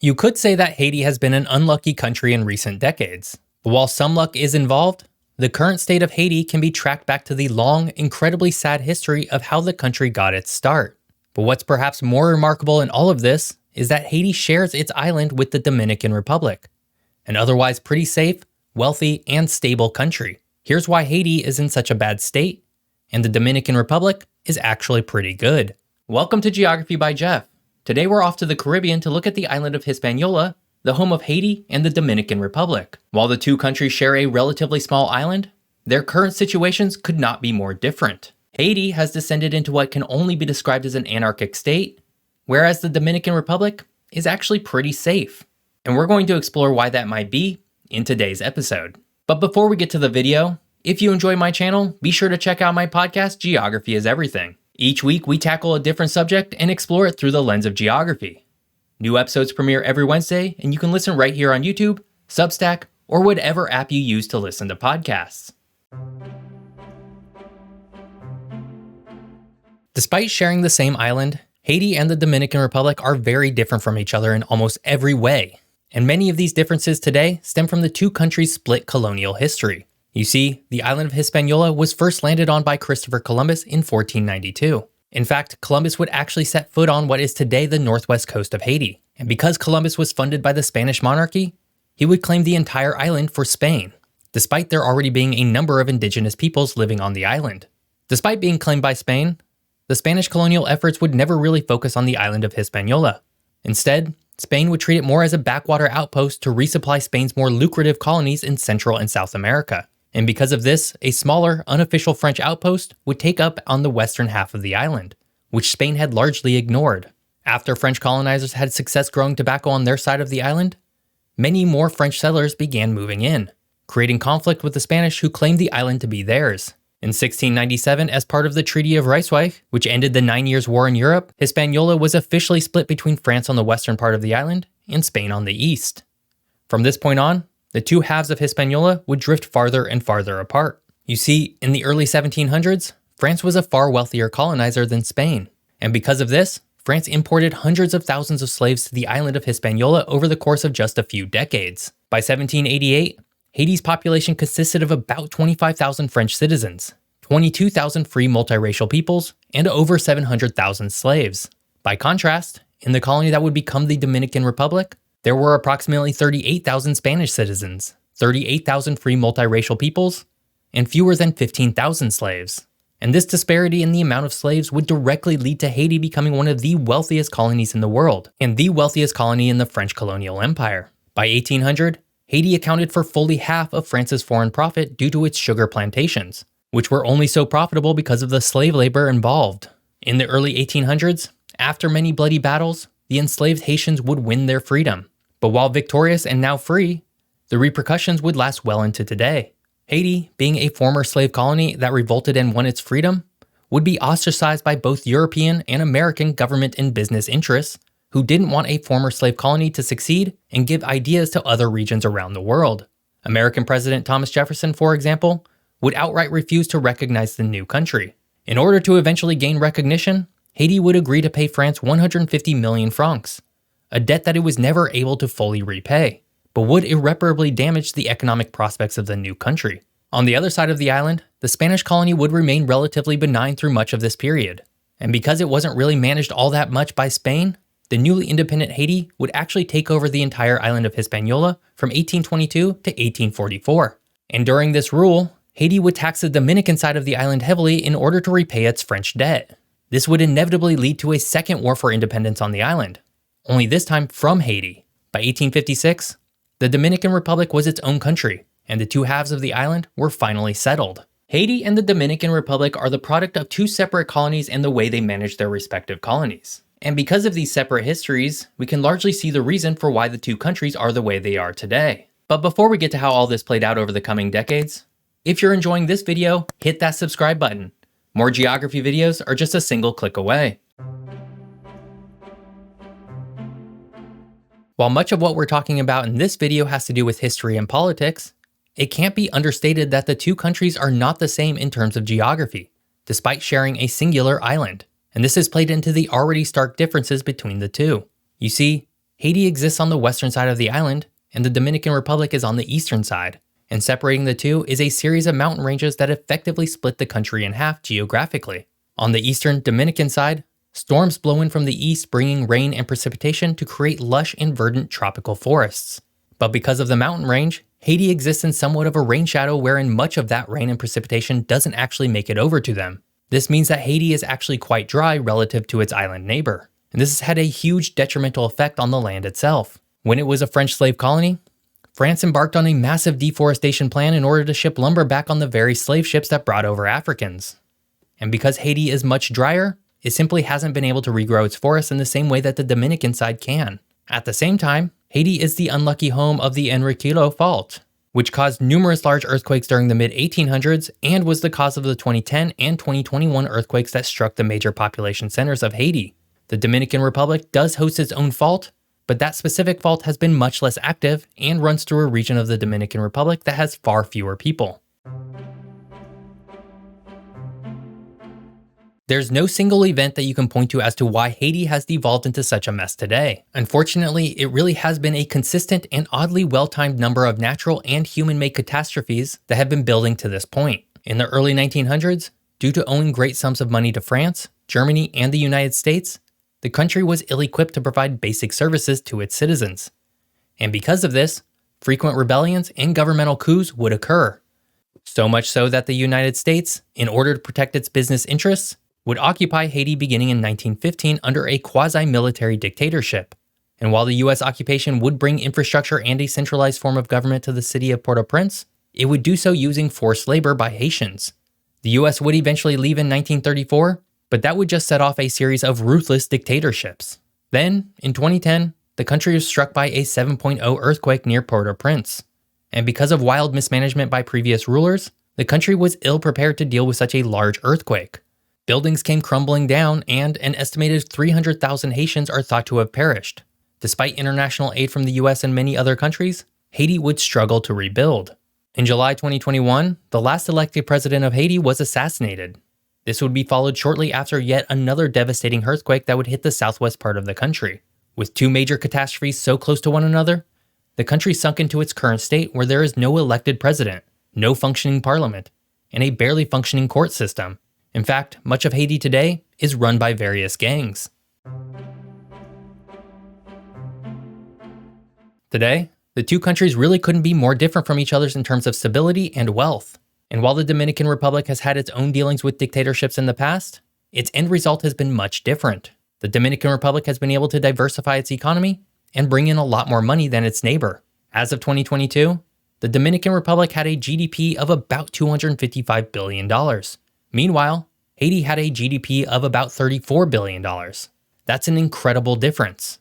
You could say that Haiti has been an unlucky country in recent decades. But while some luck is involved, the current state of Haiti can be tracked back to the long, incredibly sad history of how the country got its start. But what's perhaps more remarkable in all of this is that Haiti shares its island with the Dominican Republic, an otherwise pretty safe, wealthy, and stable country. Here's why Haiti is in such a bad state, and the Dominican Republic is actually pretty good. Welcome to Geography by Jeff. Today we're off to the Caribbean to look at the island of Hispaniola, the home of Haiti and the Dominican Republic. While the two countries share a relatively small island, their current situations could not be more different. Haiti has descended into what can only be described as an anarchic state, whereas the Dominican Republic is actually pretty safe. And we're going to explore why that might be in today's episode. But before we get to the video, if you enjoy my channel, be sure to check out my podcast, Geography is Everything. Each week, we tackle a different subject and explore it through the lens of geography. New episodes premiere every Wednesday, and you can listen right here on YouTube, Substack, or whatever app you use to listen to podcasts. Despite sharing the same island, Haiti and the Dominican Republic are very different from each other in almost every way. And many of these differences today stem from the two countries' split colonial history. You see, the island of Hispaniola was first landed on by Christopher Columbus in 1492. In fact, Columbus would actually set foot on what is today the northwest coast of Haiti. And because Columbus was funded by the Spanish monarchy, he would claim the entire island for Spain, despite there already being a number of indigenous peoples living on the island. Despite being claimed by Spain, the Spanish colonial efforts would never really focus on the island of Hispaniola. Instead, Spain would treat it more as a backwater outpost to resupply Spain's more lucrative colonies in Central and South America. And because of this, a smaller, unofficial French outpost would take up on the western half of the island, which Spain had largely ignored. After French colonizers had success growing tobacco on their side of the island, many more French settlers began moving in, creating conflict with the Spanish who claimed the island to be theirs. In 1697, as part of the Treaty of Ryswick, which ended the 9 Years' War in Europe, Hispaniola was officially split between France on the western part of the island and Spain on the east. From this point on, the two halves of Hispaniola would drift farther and farther apart. You see, in the early 1700s, France was a far wealthier colonizer than Spain, and because of this, France imported hundreds of thousands of slaves to the island of Hispaniola over the course of just a few decades. By 1788, Haiti's population consisted of about 25,000 French citizens, 22,000 free multiracial peoples, and over 700,000 slaves. By contrast, in the colony that would become the Dominican Republic, there were approximately 38,000 Spanish citizens, 38,000 free multiracial peoples, and fewer than 15,000 slaves. And this disparity in the amount of slaves would directly lead to Haiti becoming one of the wealthiest colonies in the world, and the wealthiest colony in the French colonial empire. By 1800, Haiti accounted for fully half of France's foreign profit due to its sugar plantations, which were only so profitable because of the slave labor involved. In the early 1800s, after many bloody battles, the enslaved Haitians would win their freedom. But while victorious and now free, the repercussions would last well into today. Haiti, being a former slave colony that revolted and won its freedom, would be ostracized by both European and American government and business interests who didn't want a former slave colony to succeed and give ideas to other regions around the world. American President Thomas Jefferson, for example, would outright refuse to recognize the new country. In order to eventually gain recognition, Haiti would agree to pay France 150 million francs, a debt that it was never able to fully repay, but would irreparably damage the economic prospects of the new country. On the other side of the island, the Spanish colony would remain relatively benign through much of this period, and because it wasn't really managed all that much by Spain, the newly independent Haiti would actually take over the entire island of Hispaniola from 1822 to 1844. And during this rule, Haiti would tax the Dominican side of the island heavily in order to repay its French debt. This would inevitably lead to a second war for independence on the island, only this time from Haiti. By 1856, the Dominican Republic was its own country, and the two halves of the island were finally settled. Haiti and the Dominican Republic are the product of two separate colonies and the way they managed their respective colonies. And because of these separate histories, we can largely see the reason for why the two countries are the way they are today. But before we get to how all this played out over the coming decades, if you're enjoying this video, hit that subscribe button. More geography videos are just a single click away. While much of what we're talking about in this video has to do with history and politics, it can't be understated that the two countries are not the same in terms of geography, despite sharing a singular island. And this has played into the already stark differences between the two. You see, Haiti exists on the western side of the island, and the Dominican Republic is on the eastern side, and separating the two is a series of mountain ranges that effectively split the country in half geographically. On the eastern Dominican side, storms blow in from the east, bringing rain and precipitation to create lush and verdant tropical forests. But because of the mountain range, Haiti exists in somewhat of a rain shadow wherein much of that rain and precipitation doesn't actually make it over to them. This means that Haiti is actually quite dry relative to its island neighbor, and this has had a huge detrimental effect on the land itself. When it was a French slave colony, France embarked on a massive deforestation plan in order to ship lumber back on the very slave ships that brought over Africans. And because Haiti is much drier, it simply hasn't been able to regrow its forests in the same way that the Dominican side can. At the same time, Haiti is the unlucky home of the Enriquillo Fault, which caused numerous large earthquakes during the mid-1800s and was the cause of the 2010 and 2021 earthquakes that struck the major population centers of Haiti. The Dominican Republic does host its own fault, but that specific fault has been much less active and runs through a region of the Dominican Republic that has far fewer people. There's no single event that you can point to as to why Haiti has devolved into such a mess today. Unfortunately, it really has been a consistent and oddly well-timed number of natural and human-made catastrophes that have been building to this point. In the early 1900s, due to owing great sums of money to France, Germany, and the United States, the country was ill-equipped to provide basic services to its citizens. And because of this, frequent rebellions and governmental coups would occur. So much so that the United States, in order to protect its business interests, would occupy Haiti beginning in 1915 under a quasi-military dictatorship. And while the US occupation would bring infrastructure and a centralized form of government to the city of Port-au-Prince, it would do so using forced labor by Haitians. The US would eventually leave in 1934, but that would just set off a series of ruthless dictatorships. Then, in 2010, the country was struck by a 7.0 earthquake near Port-au-Prince. And because of wild mismanagement by previous rulers, the country was ill-prepared to deal with such a large earthquake. Buildings came crumbling down, and an estimated 300,000 Haitians are thought to have perished. Despite international aid from the US and many other countries, Haiti would struggle to rebuild. In July 2021, the last elected president of Haiti was assassinated. This would be followed shortly after yet another devastating earthquake that would hit the southwest part of the country. With two major catastrophes so close to one another, the country sunk into its current state where there is no elected president, no functioning parliament, and a barely functioning court system. In fact, much of Haiti today is run by various gangs. Today, the two countries really couldn't be more different from each other in terms of stability and wealth. And while the Dominican Republic has had its own dealings with dictatorships in the past, its end result has been much different. The Dominican Republic has been able to diversify its economy and bring in a lot more money than its neighbor. As of 2022, the Dominican Republic had a GDP of about $255 billion. Meanwhile, Haiti had a GDP of about $34 billion. That's an incredible difference.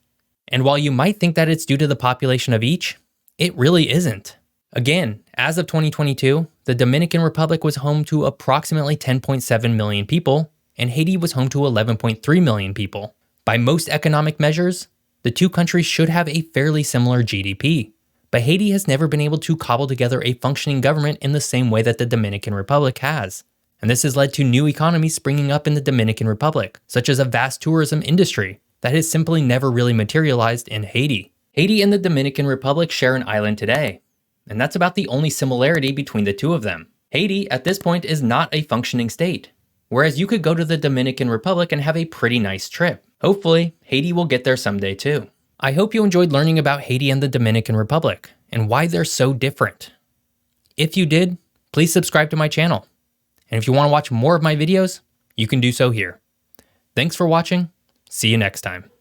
And while you might think that it's due to the population of each, it really isn't. Again, as of 2022, the Dominican Republic was home to approximately 10.7 million people, and Haiti was home to 11.3 million people. By most economic measures, the two countries should have a fairly similar GDP, but Haiti has never been able to cobble together a functioning government in the same way that the Dominican Republic has. And this has led to new economies springing up in the Dominican Republic, such as a vast tourism industry that has simply never really materialized in Haiti. Haiti and the Dominican Republic share an island today, and that's about the only similarity between the two of them. Haiti, at this point, is not a functioning state, whereas you could go to the Dominican Republic and have a pretty nice trip. Hopefully, Haiti will get there someday too. I hope you enjoyed learning about Haiti and the Dominican Republic, and why they're so different. If you did, please subscribe to my channel. And if you want to watch more of my videos, you can do so here. Thanks for watching. See you next time.